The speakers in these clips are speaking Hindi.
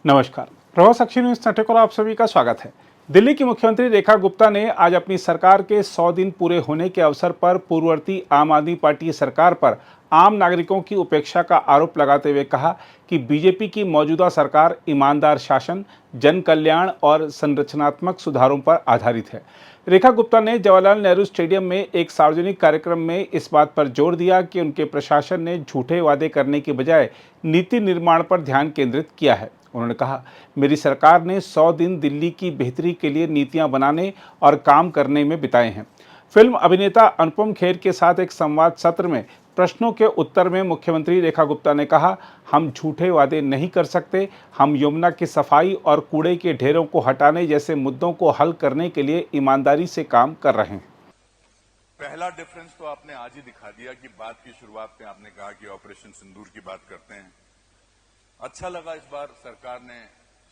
नमस्कार, प्रभाव साक्षी न्यूज नेटवर्क पर आप सभी का स्वागत है। दिल्ली की मुख्यमंत्री रेखा गुप्ता ने आज अपनी सरकार के 100 दिन पूरे होने के अवसर पर पूर्ववर्ती आम आदमी पार्टी सरकार पर आम नागरिकों की उपेक्षा का आरोप लगाते हुए कहा कि बीजेपी की मौजूदा सरकार ईमानदार शासन, जन कल्याण और संरचनात्मक सुधारों पर आधारित है। रेखा गुप्ता ने जवाहरलाल नेहरू स्टेडियम में एक सार्वजनिक कार्यक्रम में इस बात पर जोर दिया कि उनके प्रशासन ने झूठे वादे करने के बजाय नीति निर्माण पर ध्यान केंद्रित किया है। उन्होंने कहा, मेरी सरकार ने 100 दिन दिल्ली की बेहतरी के लिए नीतियां बनाने और काम करने में बिताए हैं। फिल्म अभिनेता अनुपम खेर के साथ एक संवाद सत्र में प्रश्नों के उत्तर में मुख्यमंत्री रेखा गुप्ता ने कहा, हम झूठे वादे नहीं कर सकते। हम यमुना की सफाई और कूड़े के ढेरों को हटाने जैसे मुद्दों को हल करने के लिए ईमानदारी से काम कर रहे हैं। पहला डिफरेंस तो आपने आज ही दिखा दिया कि बात की शुरुआत में आपने कहा कि ऑपरेशन सिंदूर की बात करते हैं। अच्छा लगा इस बार सरकार ने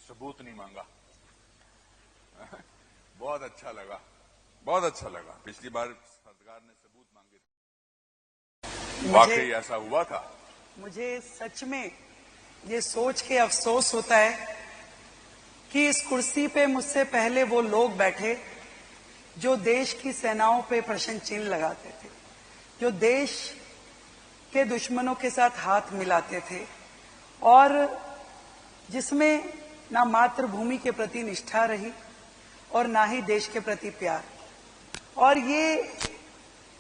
सबूत नहीं मांगा। बहुत अच्छा लगा, बहुत अच्छा लगा। पिछली बार सरकार ने सबूत मांगे थे, वाकई ऐसा हुआ था। मुझे सच में ये सोच के अफसोस होता है कि इस कुर्सी पे मुझसे पहले वो लोग बैठे जो देश की सेनाओं पे प्रश्न चिन्ह लगाते थे, जो देश के दुश्मनों के साथ हाथ मिलाते थे और जिसमें ना मातृभूमि के प्रति निष्ठा रही और ना ही देश के प्रति प्यार। और ये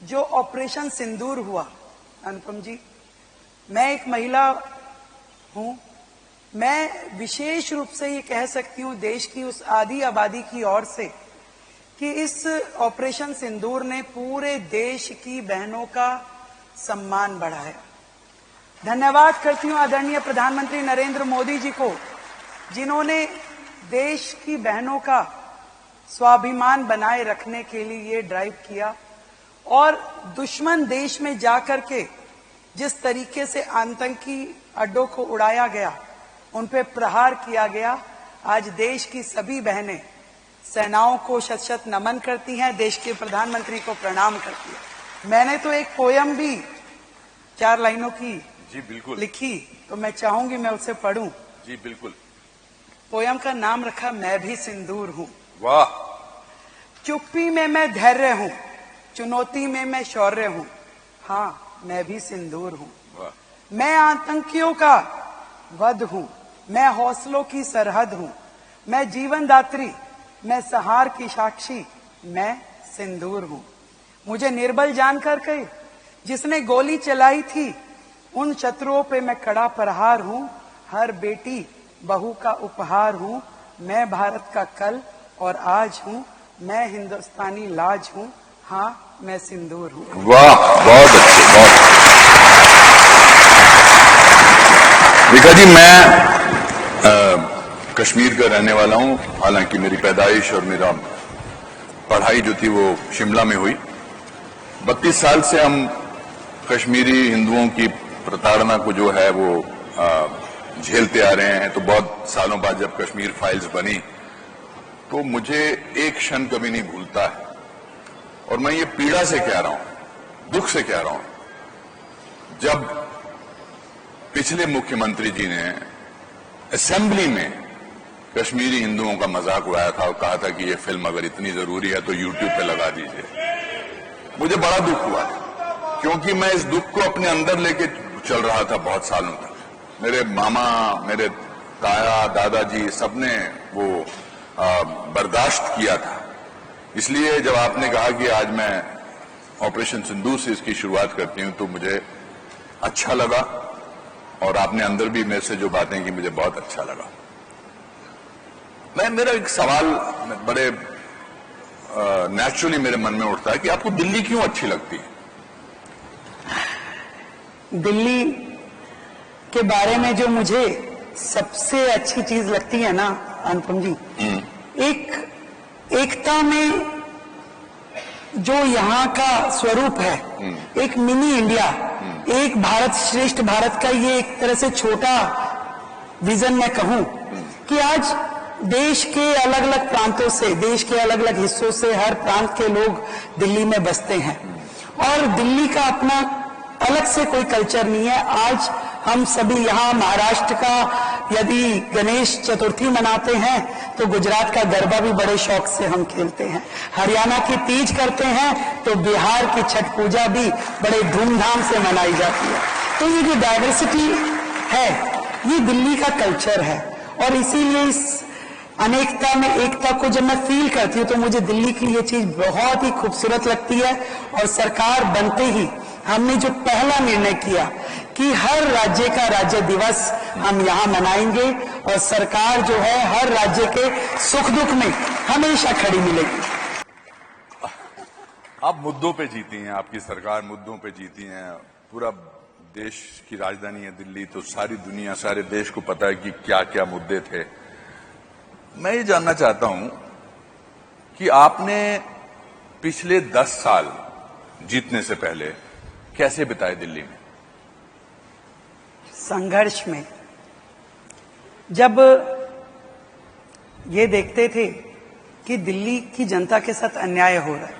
जो ऑपरेशन सिंदूर हुआ, अनुपम जी, मैं एक महिला हूं, मैं विशेष रूप से ये कह सकती हूं देश की उस आधी आबादी की ओर से कि इस ऑपरेशन सिंदूर ने पूरे देश की बहनों का सम्मान बढ़ाया। धन्यवाद करती हूं आदरणीय प्रधानमंत्री नरेंद्र मोदी जी को, जिन्होंने देश की बहनों का स्वाभिमान बनाए रखने के लिए ये ड्राइव किया और दुश्मन देश में जाकर के जिस तरीके से आतंकी अड्डों को उड़ाया गया, उन पे प्रहार किया गया। आज देश की सभी बहनें सेनाओं को शत शत नमन करती हैं, देश के प्रधानमंत्री को प्रणाम करती हैं। मैंने तो एक पोयम भी 4 लाइनों की जी बिल्कुल लिखी, तो मैं चाहूंगी मैं उसे पढ़ूं। जी बिल्कुल। पोयम का नाम रखा मैं भी सिंदूर हूं। वाह। चुप्पी में मैं धैर्य हूं, चुनौती में मैं शौर्य हूं, हाँ मैं भी सिंदूर हूं। वाह। मैं आतंकियों का वध हूं, मैं हौसलों की सरहद हूं, मैं जीवन दात्री, मैं सहार की साक्षी, मैं सिंदूर हूं। मुझे निर्बल जानकर के जिसने गोली चलाई थी, उन शत्रुओं पे मैं कड़ा प्रहार हूं। हर बेटी बहू का उपहार हूं। मैं भारत का कल और आज हूं, मैं हिंदुस्तानी लाज हूं, हाँ मैं सिंदूर हूं। वाह, बहुत अच्छे, बहुत। रेखा जी, मैं कश्मीर का रहने वाला हूं, हालांकि मेरी पैदाइश और मेरा पढ़ाई जो थी वो शिमला में हुई। 32 साल से हम कश्मीरी हिंदुओं की प्रताड़ना को जो है वो झेलते आ रहे हैं। तो बहुत सालों बाद जब कश्मीर फाइल्स बनी तो मुझे एक क्षण कभी नहीं भूलता है, और मैं ये पीड़ा से कह रहा हूं, दुख से कह रहा हूं, जब पिछले मुख्यमंत्री जी ने असेंबली में कश्मीरी हिंदुओं का मजाक उड़ाया था और कहा था कि ये फिल्म अगर इतनी जरूरी है तो यूट्यूब पे लगा दीजिए। मुझे बड़ा दुख हुआ, क्योंकि मैं इस दुख को अपने अंदर लेके चल रहा था बहुत सालों तक। मेरे मामा, मेरे ताया, दादाजी सबने वो बर्दाश्त किया था। इसलिए जब आपने कहा कि आज मैं ऑपरेशन सिंदूर से इसकी शुरुआत करती हूं तो मुझे अच्छा लगा, और आपने अंदर भी मेरे से जो बातें की मुझे बहुत अच्छा लगा। मेरा एक सवाल बड़े नेचुरली मेरे मन में उठता है कि आपको दिल्ली क्यों अच्छी लगती है? दिल्ली के बारे में जो मुझे सबसे अच्छी चीज लगती है ना अनुपम जी, एकता में जो यहाँ का स्वरूप है, एक मिनी इंडिया, एक भारत श्रेष्ठ भारत का ये एक तरह से छोटा विजन मैं कहूं कि आज देश के अलग अलग प्रांतों से, देश के अलग अलग हिस्सों से हर प्रांत के लोग दिल्ली में बसते हैं और दिल्ली का अपना अलग से कोई कल्चर नहीं है। आज हम सभी यहाँ महाराष्ट्र का यदि गणेश चतुर्थी मनाते हैं तो गुजरात का गरबा भी बड़े शौक से हम खेलते हैं, हरियाणा की तीज करते हैं तो बिहार की छठ पूजा भी बड़े धूमधाम से मनाई जाती है। तो ये जो डाइवर्सिटी है ये दिल्ली का कल्चर है, और इसीलिए इस अनेकता में एकता को जब मैं फील करती हूँ तो मुझे दिल्ली की ये चीज बहुत ही खूबसूरत लगती है। और सरकार बनते ही हमने जो पहला निर्णय किया कि हर राज्य का राज्य दिवस हम यहाँ मनाएंगे, और सरकार जो है हर राज्य के सुख दुख में हमेशा खड़ी मिलेगी। आप मुद्दों पे जीती हैं, आपकी सरकार मुद्दों पे जीती हैं। पूरा देश की राजधानी है दिल्ली, तो सारी दुनिया, सारे देश को पता है कि क्या क्या मुद्दे थे। मैं ये जानना चाहता हूं कि आपने पिछले 10 साल जीतने से पहले कैसे बिताए दिल्ली में? संघर्ष में। जब ये देखते थे कि दिल्ली की जनता के साथ अन्याय हो रहा है,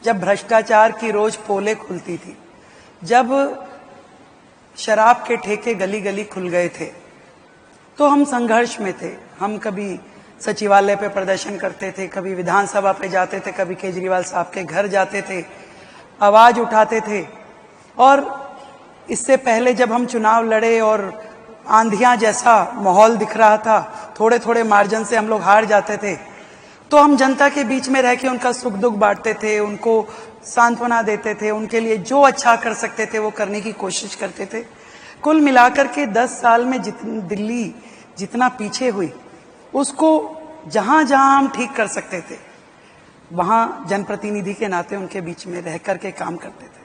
जब भ्रष्टाचार की रोज पोलें खुलती थी, जब शराब के ठेके गली गली खुल गए थे, तो हम संघर्ष में थे। हम कभी सचिवालय पे प्रदर्शन करते थे, कभी विधानसभा पे जाते थे, कभी केजरीवाल साहब के घर जाते थे, आवाज उठाते थे। और इससे पहले जब हम चुनाव लड़े और आंधियां जैसा माहौल दिख रहा था, थोड़े थोड़े मार्जिन से हम लोग हार जाते थे, तो हम जनता के बीच में रह के उनका सुख दुख बांटते थे, उनको सांत्वना देते थे, उनके लिए जो अच्छा कर सकते थे वो करने की कोशिश करते थे। कुल मिलाकर के 10 साल में दिल्ली जितना पीछे हुई, उसको जहां जहां हम ठीक कर सकते थे वहां जनप्रतिनिधि के नाते उनके बीच में रह करके काम करते थे।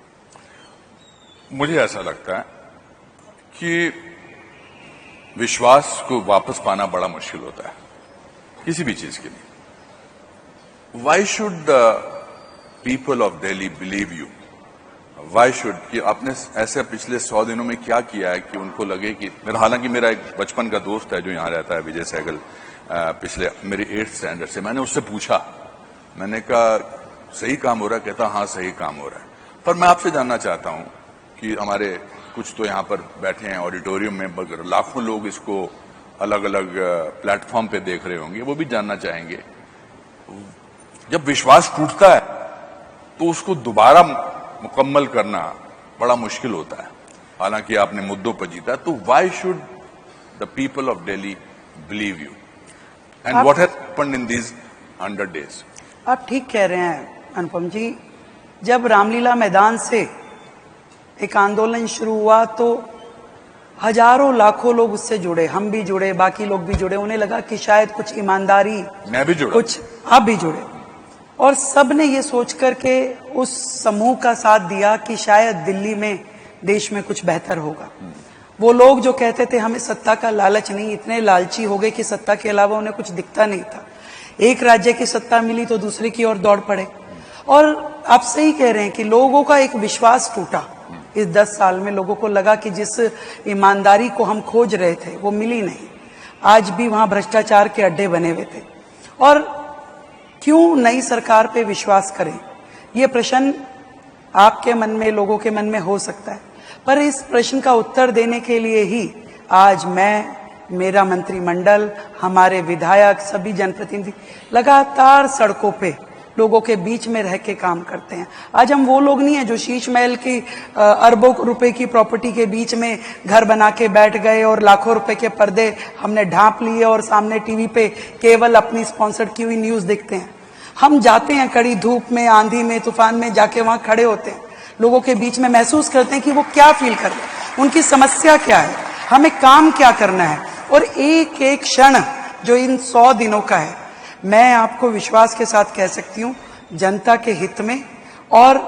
मुझे ऐसा लगता है कि विश्वास को वापस पाना बड़ा मुश्किल होता है किसी भी चीज के लिए। Why should the people of Delhi believe you? Why should, कि आपने ऐसे पिछले 100 दिनों में क्या किया है कि उनको लगे कि हालांकि मेरा एक बचपन का दोस्त है जो यहां रहता है, विजय सहगल, पिछले मेरी 8th स्टैंडर्ड से, मैंने उससे पूछा, मैंने कहा सही काम हो रहा है? कहता हाँ सही काम हो रहा है। पर मैं आपसे जानना चाहता हूं कि हमारे कुछ तो यहां पर बैठे हैं ऑडिटोरियम में, मगर लाखों लोग इसको अलग अलग प्लेटफॉर्म पे देख रहे होंगे, वो भी जानना चाहेंगे, जब विश्वास टूटता है तो उसको दोबारा मुकम्मल करना बड़ा मुश्किल होता है। हालांकि आपने मुद्दों पर जीता, तो why should the people of Delhi believe you and what has happened in these 100 days? आप ठीक कह रहे हैं अनुपम जी। जब रामलीला मैदान से एक आंदोलन शुरू हुआ तो हजारों लाखों लोग उससे जुड़े, हम भी जुड़े, बाकी लोग भी जुड़े। उन्हें लगा कि शायद कुछ ईमानदारी, मैं भी जुड़ा, कुछ आप भी जुड़े, और सबने ये सोच करके उस समूह का साथ दिया कि शायद दिल्ली में, देश में कुछ बेहतर होगा। वो लोग जो कहते थे हमें सत्ता का लालच नहीं, इतने लालची हो गए कि सत्ता के अलावा उन्हें कुछ दिखता नहीं था। एक राज्य की सत्ता मिली तो दूसरे की ओर दौड़ पड़े। और आप सही कह रहे हैं कि लोगों का एक विश्वास टूटा इस 10 साल में। लोगों को लगा कि जिस ईमानदारी को हम खोज रहे थे वो मिली नहीं, आज भी वहां भ्रष्टाचार के अड्डे बने हुए थे। और क्यों नई सरकार पे विश्वास करें, ये प्रश्न आपके मन में, लोगों के मन में हो सकता है। पर इस प्रश्न का उत्तर देने के लिए ही आज मैं, मेरा मंत्रिमंडल, हमारे विधायक, सभी जनप्रतिनिधि लगातार सड़कों पे लोगों के बीच में रह के काम करते हैं। आज हम वो लोग नहीं है जो शीश महल की अरबों रुपए की प्रॉपर्टी के बीच में घर बना के बैठ गए और लाखों रुपए के पर्दे हमने ढांप लिए और सामने टीवी पे केवल अपनी स्पॉन्सर्ड की हुई न्यूज देखते हैं। हम जाते हैं कड़ी धूप में, आंधी में, तूफान में, जाके वहां खड़े होते हैं, लोगों के बीच में महसूस करते हैं कि वो क्या फील कर रहे हैं, उनकी समस्या क्या है, हमें काम क्या करना है। और एक एक क्षण जो इन 100 दिनों का है, मैं आपको विश्वास के साथ कह सकती हूं जनता के हित में और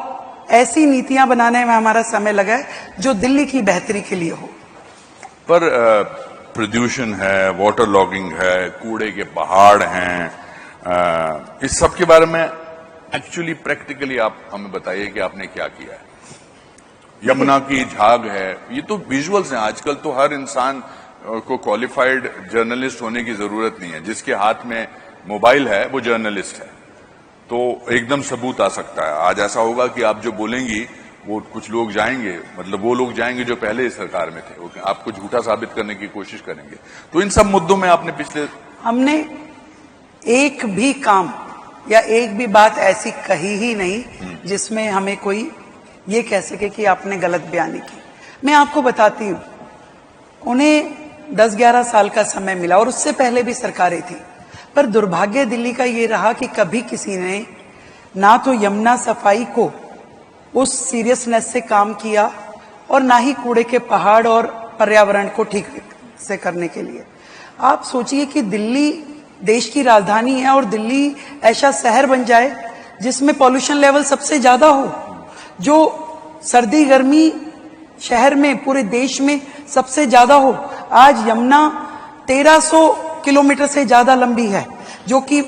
ऐसी नीतियां बनाने में हमारा समय लगा है जो दिल्ली की बेहतरी के लिए हो। पर प्रदूषण है, वाटर लॉगिंग है, कूड़े के पहाड़ हैं, इस सब के बारे में एक्चुअली प्रैक्टिकली आप हमें बताइए कि आपने क्या किया है। यमुना की झाग है, ये तो विजुअल्स हैं। आजकल तो हर इंसान को क्वालिफाइड जर्नलिस्ट होने की जरूरत नहीं है, जिसके हाथ में मोबाइल है वो जर्नलिस्ट है, तो एकदम सबूत आ सकता है। आज ऐसा होगा कि आप जो बोलेंगी वो कुछ लोग जाएंगे, मतलब वो लोग जाएंगे जो पहले इस सरकार में थे, वो आपको झूठा साबित करने की कोशिश करेंगे। तो इन सब मुद्दों में आपने पिछले हमने एक भी काम या एक भी बात ऐसी कही ही नहीं जिसमें हमें कोई ये कह सके कि आपने गलत बयानी की। मैं आपको बताती हूं, उन्हें 10-11 साल का समय मिला और उससे पहले भी सरकारें थी, पर दुर्भाग्य दिल्ली का ये रहा कि कभी किसी ने ना तो यमुना सफाई को उस सीरियसनेस से काम किया और ना ही कूड़े के पहाड़ और पर्यावरण को ठीक से करने के लिए। आप सोचिए कि दिल्ली देश की राजधानी है और दिल्ली ऐसा शहर बन जाए जिसमें पॉल्यूशन लेवल सबसे ज्यादा हो, जो सर्दी गर्मी शहर में पूरे देश में सबसे ज्यादा हो। आज यमुना 1300 किलोमीटर से ज्यादा लंबी है, जो कि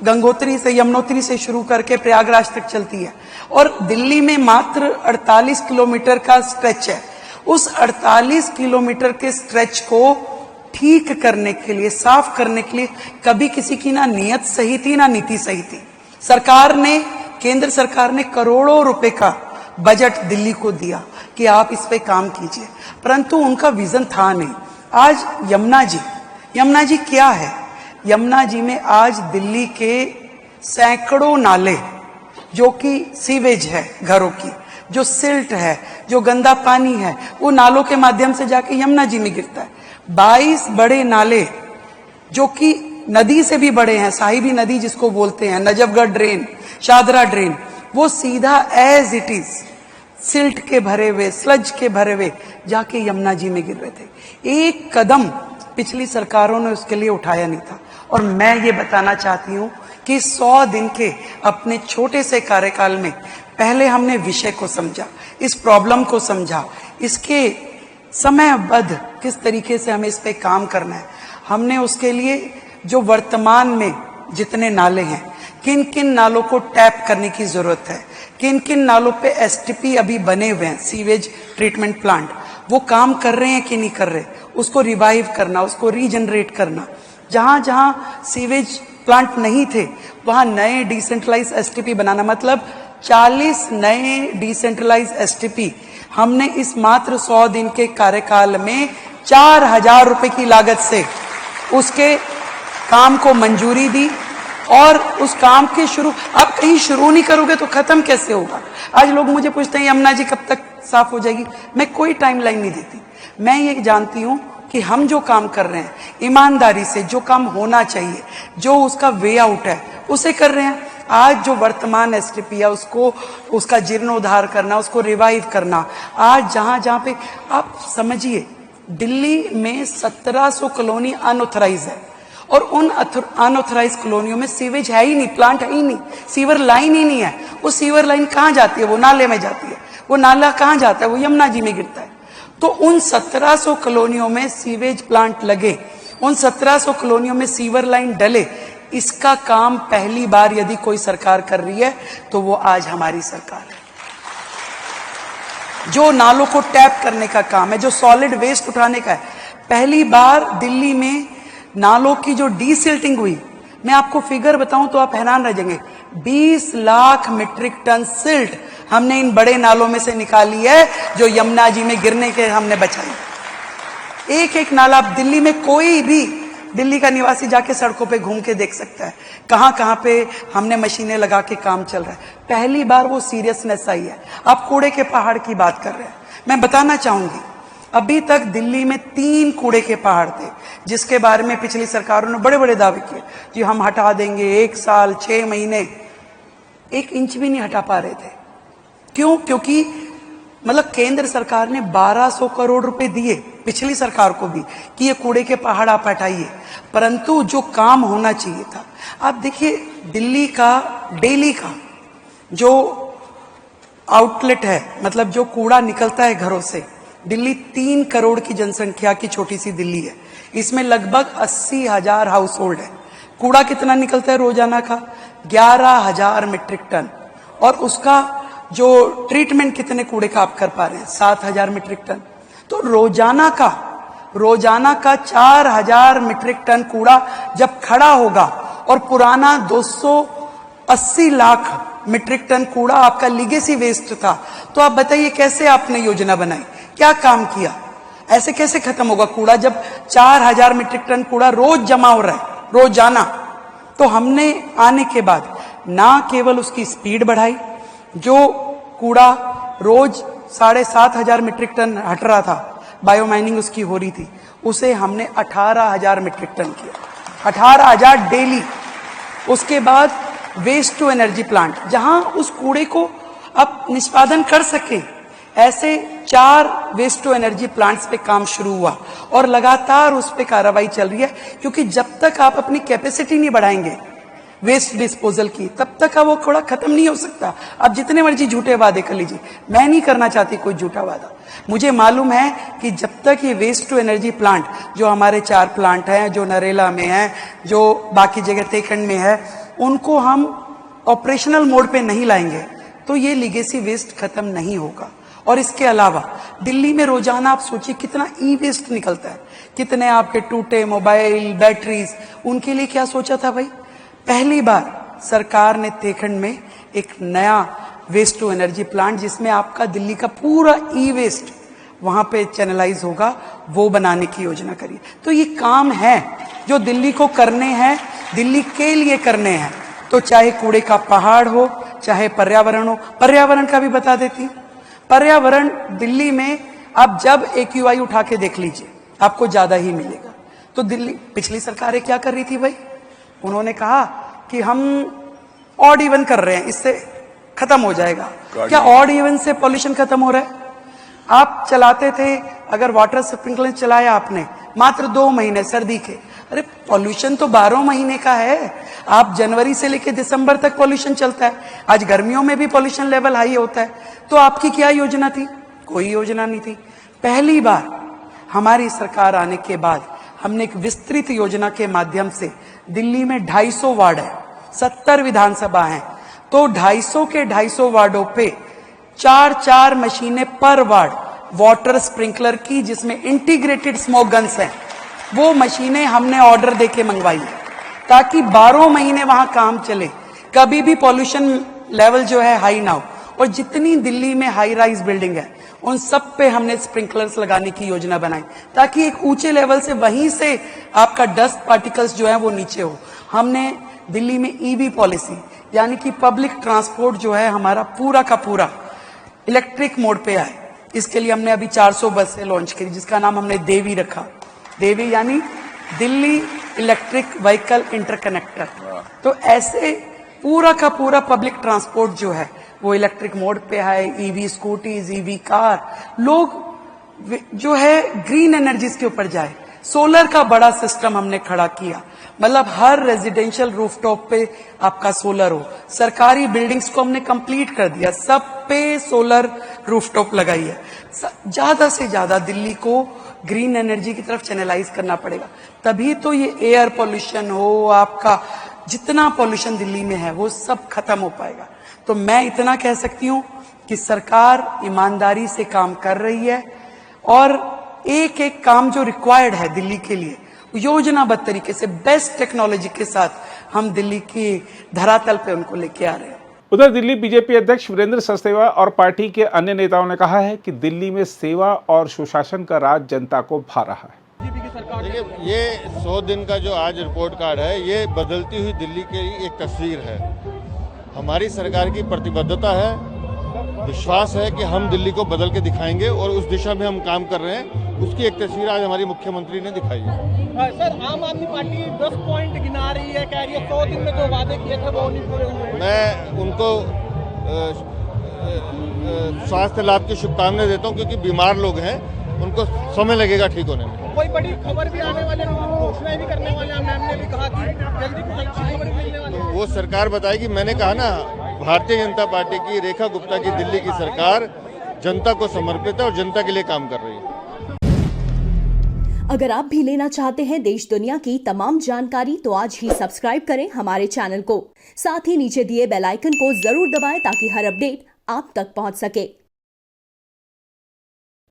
गंगोत्री से यमुनोत्री से शुरू करके प्रयागराज तक चलती है, और दिल्ली में मात्र 48 किलोमीटर का स्ट्रेच है। उस 48 किलोमीटर के स्ट्रेच को ठीक करने के लिए, साफ करने के लिए कभी किसी की ना नीयत सही थी ना नीति सही थी। सरकार ने, केंद्र सरकार ने करोड़ों रुपए का बजट दिल्ली को दिया कि आप इस पे काम कीजिए, परंतु उनका विजन था नहीं। आज यमुना जी क्या है? यमुना जी में आज दिल्ली के सैकड़ों नाले, जो कि सीवेज है घरों की, जो सिल्ट है, जो गंदा पानी है, वो नालों के माध्यम से जाके यमुना जी में गिरता है। 22 बड़े नाले जो कि नदी से भी बड़े हैं, साहिबी नदी जिसको बोलते हैं, नजफगढ़ ड्रेन, शादरा ड्रेन, वो सीधा एज इट इज सिल्ट के भरे हुए, स्लज के भरे हुए जाके यमुना जी में गिर रहे थे। एक कदम पिछली सरकारों ने उसके लिए उठाया नहीं था। और मैं ये बताना चाहती हूं कि 100 दिन के अपने छोटे से कार्यकाल में पहले हमने विषय को समझा, इस प्रॉब्लम को समझा, इसके समयबद्ध किस तरीके से हमें इस पे काम करना है। हमने उसके लिए जो वर्तमान में जितने नाले हैं, किन किन नालों को टैप करने की जरूरत है, किन किन नालों पे एसटीपी अभी बने हुए हैं, सीवेज ट्रीटमेंट प्लांट, वो काम कर रहे हैं कि नहीं कर रहे, उसको रिवाइव करना, उसको रीजनरेट करना। जहां जहां सीवेज प्लांट नहीं थे वहां नए डिसेंट्रलाइज एसटीपी बनाना, मतलब 40 नए डिसेंट्रलाइज एसटीपी हमने इस मात्र 100 दिन के कार्यकाल में 4000 रुपए की लागत से उसके काम को मंजूरी दी। और उस काम के शुरू, आप कहीं शुरू नहीं करोगे तो खत्म कैसे होगा? आज लोग मुझे पूछते हैं यमुना जी कब तक साफ हो जाएगी? मैं कोई टाइमलाइन नहीं देती। मैं ये जानती हूं कि हम जो काम कर रहे हैं ईमानदारी से, जो काम होना चाहिए, जो उसका वे आउट है, उसे कर रहे हैं। आज जो वर्तमान एसटीपी है उसको, उसका जीर्णोद्धार करना, उसको रिवाइव करना। आज जहां जहां पे आप समझिए, दिल्ली में 1700 कॉलोनी अनऑथराइज है और उन अनऑथराइज कॉलोनियों में सीवेज है ही नहीं, प्लांट है ही नहीं, सीवर लाइन ही नहीं है। वो सीवर लाइन कहां जाती है? वो नाले में जाती है। वो नाला कहां जाता है? वो यमुना जी में गिरता है। तो उन 1700 कॉलोनियों में सीवेज प्लांट लगे, उन 1700 कॉलोनियों में सीवर लाइन डले, इसका काम पहली बार यदि कोई सरकार कर रही है तो वो आज हमारी सरकार है। जो नालों को टैप करने का काम है, जो सॉलिड वेस्ट उठाने का है, पहली बार दिल्ली में नालों की जो डीसिल्टिंग हुई, मैं आपको फिगर बताऊं तो आप हैरान रह जाएंगे। 20 लाख मीट्रिक टन सिल्ट हमने इन बड़े नालों में से निकाली है, जो यमुना जी में गिरने के हमने बचाई। एक एक नाला, आप दिल्ली में कोई भी दिल्ली का निवासी जाके सड़कों पे घूम के देख सकता है कहां कहां पे हमने मशीनें लगा के काम चल रहा है। पहली बार वो सीरियसनेस आई है। आप कूड़े के पहाड़ की बात कर रहे हैं, मैं बताना चाहूंगी, अभी तक दिल्ली में 3 कूड़े के पहाड़ थे जिसके बारे में पिछली सरकारों ने बड़े बड़े दावे किए कि हम हटा देंगे, 1 साल 6 महीने, 1 इंच भी नहीं हटा पा रहे थे। क्यों? क्योंकि मतलब केंद्र सरकार ने 1200 करोड़ रुपए दिए पिछली सरकार को भी कि ये कूड़े के पहाड़ आप हटाइए, परंतु जो काम होना चाहिए था, आप देखिए दिल्ली का डेली का जो आउटलेट है, मतलब जो कूड़ा निकलता है घरों से, दिल्ली 3 करोड़ की जनसंख्या की छोटी सी दिल्ली है, इसमें लगभग 80,000 हाउस होल्ड है। कूड़ा कितना निकलता है रोजाना का? 11,000 मीट्रिक टन। और उसका जो ट्रीटमेंट कितने कूड़े का आप कर पा रहे हैं? 7,000 मीट्रिक टन। तो रोजाना का 4,000 मीट्रिक टन कूड़ा जब खड़ा होगा और पुराना 280 लाख मीट्रिक टन कूड़ा आपका लीगेसी वेस्ट था, तो आप बताइए कैसे आपने योजना बनाई, क्या काम किया? ऐसे कैसे खत्म होगा कूड़ा जब 4000 मीट्रिक टन कूड़ा रोज जमा हो रहा है, रोजाना? तो हमने आने के बाद ना केवल उसकी स्पीड बढ़ाई, जो कूड़ा रोज 7500 मीट्रिक टन हट रहा था, बायोमाइनिंग उसकी हो रही थी, उसे हमने 18000 मीट्रिक टन किया, 18000 डेली। उसके बाद वेस्ट टू एनर्जी प्लांट, जहां उस कूड़े को अब निष्पादन कर सके, ऐसे 4 वेस्ट टू एनर्जी प्लांट्स पे काम शुरू हुआ और लगातार उस पे कार्रवाई चल रही है, क्योंकि जब तक आप अपनी कैपेसिटी नहीं बढ़ाएंगे वेस्ट डिस्पोजल की, तब तक वो कूड़ा खत्म नहीं हो सकता। अब जितने मर्जी झूठे वादे कर लीजिए, मैं नहीं करना चाहती कोई झूठा वादा। मुझे मालूम है कि जब तक ये वेस्ट टू एनर्जी प्लांट, जो हमारे 4 प्लांट हैं, जो नरेला में है, जो बाकी जगह तेखंड में है, उनको हम ऑपरेशनल मोड पे नहीं लाएंगे तो ये लीगेसी वेस्ट खत्म नहीं होगा। और इसके अलावा दिल्ली में रोजाना आप सोचिए कितना ई वेस्ट निकलता है, कितने आपके टूटे मोबाइल, बैटरीज, उनके लिए क्या सोचा था भाई? पहली बार सरकार ने तेखंड में एक नया वेस्ट टू एनर्जी प्लांट, जिसमें आपका दिल्ली का पूरा ई वेस्ट वहां पे चैनलाइज होगा, वो बनाने की योजना करी। तो ये काम है जो दिल्ली को करने हैं, दिल्ली के लिए करने हैं। तो चाहे कूड़े का पहाड़ हो, चाहे पर्यावरण हो, पर्यावरण का भी बता देती। पर्यावरण दिल्ली में आप जब AQI उठा के देख लीजिए, आपको ज्यादा ही मिलेगा। तो दिल्ली, पिछली सरकारें क्या कर रही थी भाई? उन्होंने कहा कि हम ऑड इवन कर रहे हैं, इससे खत्म हो जाएगा। क्या ऑड इवन से पॉल्यूशन खत्म हो रहा है? आप चलाते थे, अगर वाटर स्प्रिंकलर चलाया आपने मात्र 2 महीने सर्दी के, अरे पॉल्यूशन तो 12 महीने का है। आप जनवरी से लेकर दिसंबर तक पॉल्यूशन चलता है। आज गर्मियों में भी पॉल्यूशन लेवल हाई होता है। तो आपकी क्या योजना थी? कोई योजना नहीं थी। पहली बार हमारी सरकार आने के बाद हमने एक विस्तृत योजना के माध्यम से, दिल्ली में 250 वार्ड है, 70 विधानसभा हैं, तो 250 के 250 वार्डों पे 4-4 मशीनें पर वार्ड वाटर स्प्रिंकलर की, जिसमें इंटीग्रेटेड स्मोक गन्स हैं, वो मशीनें हमने ऑर्डर देके मंगवाई है, ताकि 12 महीने वहां काम चले, कभी भी पॉल्यूशन लेवल जो है हाई ना हो। और जितनी दिल्ली में हाई राइज बिल्डिंग है, उन सब पे हमने स्प्रिंकलर्स लगाने की योजना बनाई, ताकि एक ऊंचे लेवल से, वहीं से आपका डस्ट पार्टिकल्स जो है वो नीचे हो। हमने दिल्ली में EV पॉलिसी, यानी कि पब्लिक ट्रांसपोर्ट जो है हमारा पूरा का पूरा इलेक्ट्रिक मोड पे आए। इसके लिए हमने अभी 400 बसें लॉन्च करी, जिसका नाम हमने देवी रखा। देवी यानी दिल्ली इलेक्ट्रिक व्हीकल इंटरकनेक्टर। तो ऐसे पूरा का पूरा पब्लिक ट्रांसपोर्ट जो है वो इलेक्ट्रिक मोड पे है। EV स्कूटीज, EV कार, लोग जो है ग्रीन एनर्जीज के ऊपर जाए। सोलर का बड़ा सिस्टम हमने खड़ा किया, मतलब हर रेजिडेंशियल रूफटॉप पे आपका सोलर हो। सरकारी बिल्डिंग्स को हमने कंप्लीट कर दिया, सब पे सोलर रूफटॉप लगाई है। ज्यादा से ज्यादा दिल्ली को ग्रीन एनर्जी की तरफ चैनलाइज करना पड़ेगा, तभी तो ये एयर पॉल्यूशन हो, आपका जितना पॉल्यूशन दिल्ली में है वो सब खत्म हो पाएगा। तो मैं इतना कह सकती हूं कि सरकार ईमानदारी से काम कर रही है, और एक एक काम जो रिक्वायर्ड है दिल्ली के लिए, योजनाबद्ध तरीके से बेस्ट टेक्नोलॉजी के साथ हम दिल्ली की धरातल पे उनको लेके आ रहे हैं। उधर दिल्ली बीजेपी अध्यक्ष वीरेंद्र सचदेवा और पार्टी के अन्य नेताओं ने कहा है कि दिल्ली में सेवा और सुशासन का राज जनता को भा रहा है। देखिए, ये 100 दिन का जो आज रिपोर्ट कार्ड है, ये बदलती हुई दिल्ली की एक तस्वीर है। हमारी सरकार की प्रतिबद्धता है, विश्वास है कि हम दिल्ली को बदल के दिखाएंगे, और उस दिशा में हम काम कर रहे हैं। उसकी एक तस्वीर आज हमारी मुख्यमंत्री ने दिखाई है। सर, आम आदमी पार्टी 10 पॉइंट गिना रही है, कह रही है 100 दिन में जो वादे किए थे वो नहीं पूरे हुए। मैं उनको स्वास्थ्य लाभ की शुभकामनाएं देता हूं, क्योंकि बीमार लोग हैं, उनको समय लगेगा ठीक होने में। कोई बड़ी खबर भी आने वाले, घोषणाएं भी करने वाले, मैम ने भी कहा कि जल्दी कुछ अच्छी खबर मिलने वाली है। वो सरकार बताएगी। मैंने कहा ना, भारतीय जनता पार्टी की रेखा गुप्ता की दिल्ली की सरकार जनता को समर्पित है और जनता के लिए काम कर रही है। अगर आप भी लेना चाहते हैं देश दुनिया की तमाम जानकारी, तो आज ही सब्सक्राइब करें हमारे चैनल को। साथ ही नीचे दिए बेल आइकन को जरूर दबाएं, ताकि हर अपडेट आप तक पहुंच सके।